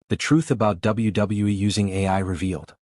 The truth about WWE using AI revealed.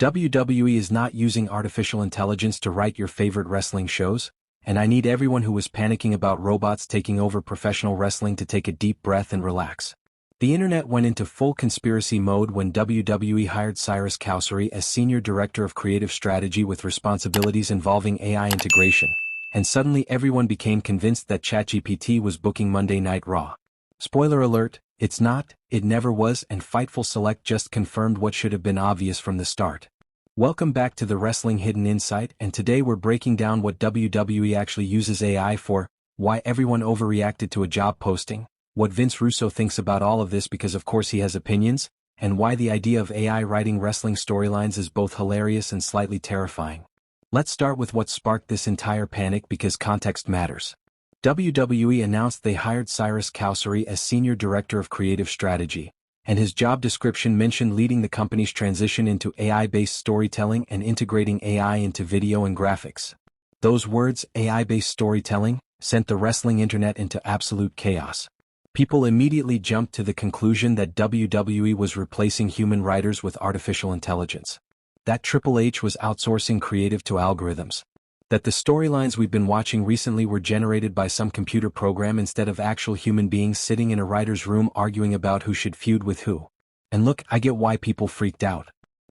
WWE is not using artificial intelligence to write your favorite wrestling shows, and I need everyone who was panicking about robots taking over professional wrestling to take a deep breath and relax. The internet went into full conspiracy mode when WWE hired Cyrus Kowsari as Senior Director of Creative Strategy with responsibilities involving AI integration, and suddenly everyone became convinced that ChatGPT was booking Monday Night Raw. Spoiler alert, it's not, it never was, and Fightful Select just confirmed what should have been obvious from the start. Welcome back to the Wrestling Hidden Insight, and today we're breaking down what WWE actually uses AI for, why everyone overreacted to a job posting, what Vince Russo thinks about all of this because of course he has opinions, and why the idea of AI writing wrestling storylines is both hilarious and slightly terrifying. Let's start with what sparked this entire panic because context matters. WWE announced they hired Cyrus Kowsari as Senior Director of Creative Strategy, and his job description mentioned leading the company's transition into AI-based storytelling and integrating AI into video and graphics. Those words, AI-based storytelling, sent the wrestling internet into absolute chaos. People immediately jumped to the conclusion that WWE was replacing human writers with artificial intelligence. That Triple H was outsourcing creative to algorithms. That the storylines we've been watching recently were generated by some computer program instead of actual human beings sitting in a writer's room arguing about who should feud with who. And look, I get why people freaked out.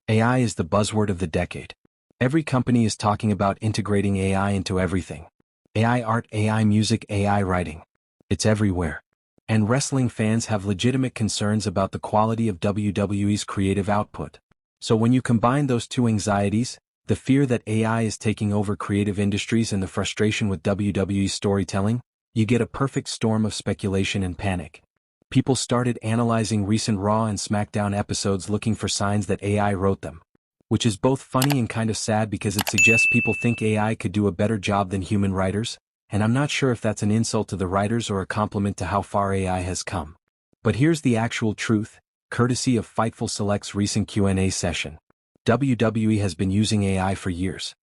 AI is the buzzword of the decade. Every company is talking about integrating AI into everything. AI art, AI music, AI writing. It's everywhere. And wrestling fans have legitimate concerns about the quality of WWE's creative output. So when you combine those two anxieties, the fear that AI is taking over creative industries and the frustration with WWE's storytelling, you get a perfect storm of speculation and panic. People started analyzing recent Raw and SmackDown episodes looking for signs that AI wrote them. Which is both funny and kind of sad because it suggests people think AI could do a better job than human writers, and I'm not sure if that's an insult to the writers or a compliment to how far AI has come. But here's the actual truth, courtesy of Fightful Select's recent Q&A session. WWE has been using AI for years.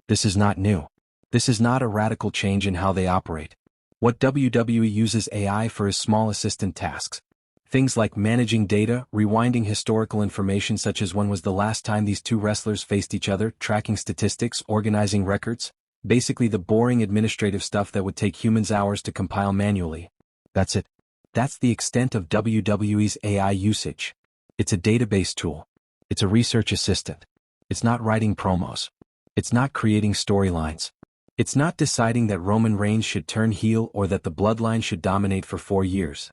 This is not new. This is not a radical change in how they operate. What WWE uses AI for is small assistant tasks. Things like managing data, rewinding historical information such as when was the last time these two wrestlers faced each other, tracking statistics, organizing records, basically the boring administrative stuff that would take humans hours to compile manually. That's it. That's the extent of WWE's AI usage. It's a database tool. It's a research assistant. It's not writing promos. It's not creating storylines. It's not deciding that Roman Reigns should turn heel or that the bloodline should dominate for 4 years.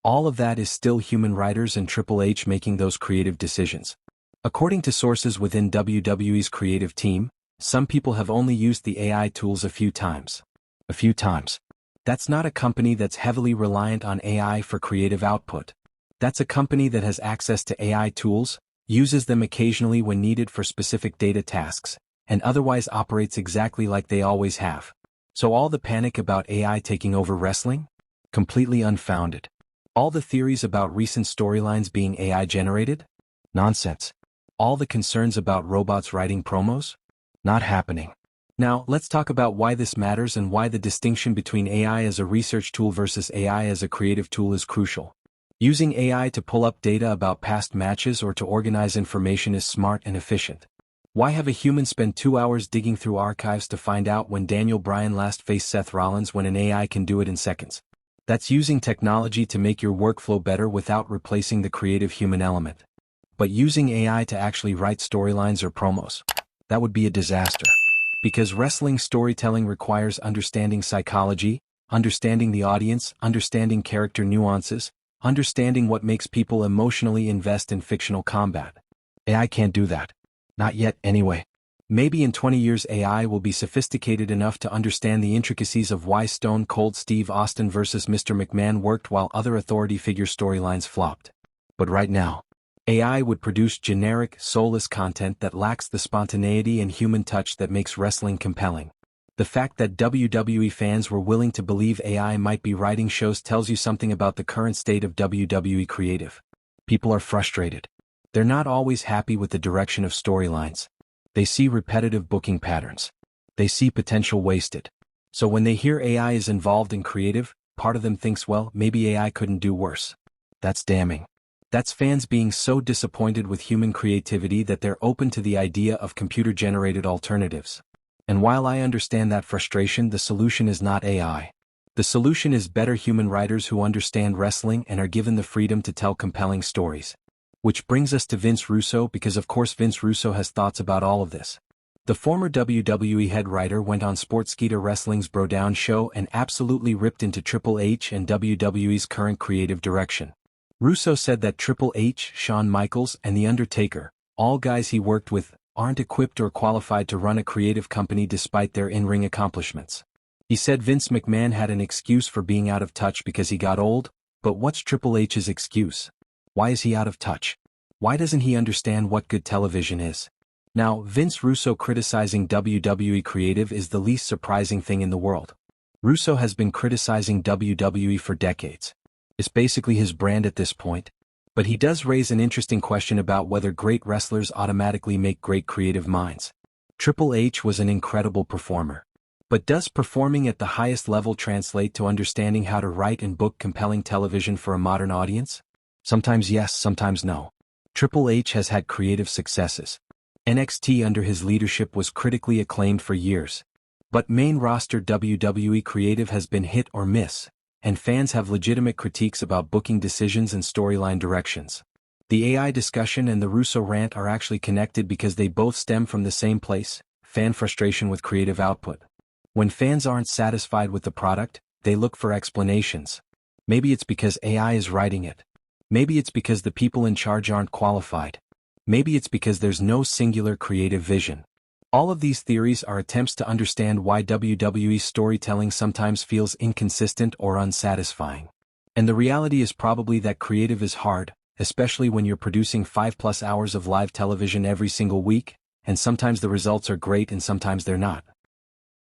All of that is still human writers and Triple H making those creative decisions. According to sources within WWE's creative team, some people have only used the AI tools a few times. A few times. That's not a company that's heavily reliant on AI for creative output. That's a company that has access to AI tools, uses them occasionally when needed for specific data tasks, and otherwise operates exactly like they always have. So all the panic about AI taking over wrestling? Completely unfounded. All the theories about recent storylines being AI generated? Nonsense. All the concerns about robots writing promos? Not happening. Now, let's talk about why this matters and why the distinction between AI as a research tool versus AI as a creative tool is crucial. Using AI to pull up data about past matches or to organize information is smart and efficient. Why have a human spend 2 hours digging through archives to find out when Daniel Bryan last faced Seth Rollins when an AI can do it in seconds? That's using technology to make your workflow better without replacing the creative human element. But using AI to actually write storylines or promos? That would be a disaster. Because wrestling storytelling requires understanding psychology, understanding the audience, understanding character nuances, understanding what makes people emotionally invest in fictional combat. AI can't do that. Not yet, anyway. Maybe in 20 years AI will be sophisticated enough to understand the intricacies of why Stone Cold Steve Austin vs. Mr. McMahon worked while other authority figure storylines flopped. But right now, AI would produce generic, soulless content that lacks the spontaneity and human touch that makes wrestling compelling. The fact that WWE fans were willing to believe AI might be writing shows tells you something about the current state of WWE creative. People are frustrated. They're not always happy with the direction of storylines. They see repetitive booking patterns. They see potential wasted. So when they hear AI is involved in creative, part of them thinks, well, maybe AI couldn't do worse. That's damning. That's fans being so disappointed with human creativity that they're open to the idea of computer-generated alternatives. And while I understand that frustration, the solution is not AI. The solution is better human writers who understand wrestling and are given the freedom to tell compelling stories. Which brings us to Vince Russo, because of course Vince Russo has thoughts about all of this. The former WWE head writer went on Sportskeeda Wrestling's Bro Down show and absolutely ripped into Triple H and WWE's current creative direction. Russo said that Triple H, Shawn Michaels, and The Undertaker, all guys he worked with, aren't equipped or qualified to run a creative company despite their in-ring accomplishments. He said Vince McMahon had an excuse for being out of touch because he got old, but what's Triple H's excuse? Why is he out of touch? Why doesn't he understand what good television is? Now, Vince Russo criticizing WWE creative is the least surprising thing in the world. Russo has been criticizing WWE for decades. It's basically his brand at this point. But he does raise an interesting question about whether great wrestlers automatically make great creative minds. Triple H was an incredible performer. But does performing at the highest level translate to understanding how to write and book compelling television for a modern audience? Sometimes yes, sometimes no. Triple H has had creative successes. NXT under his leadership was critically acclaimed for years. But main roster WWE creative has been hit or miss, and fans have legitimate critiques about booking decisions and storyline directions. The AI discussion and the Russo rant are actually connected because they both stem from the same place: fan frustration with creative output. When fans aren't satisfied with the product, they look for explanations. Maybe it's because AI is writing it. Maybe it's because the people in charge aren't qualified. Maybe it's because there's no singular creative vision. All of these theories are attempts to understand why WWE's storytelling sometimes feels inconsistent or unsatisfying. And the reality is probably that creative is hard, especially when you're producing 5+ hours of live television every single week, and sometimes the results are great and sometimes they're not.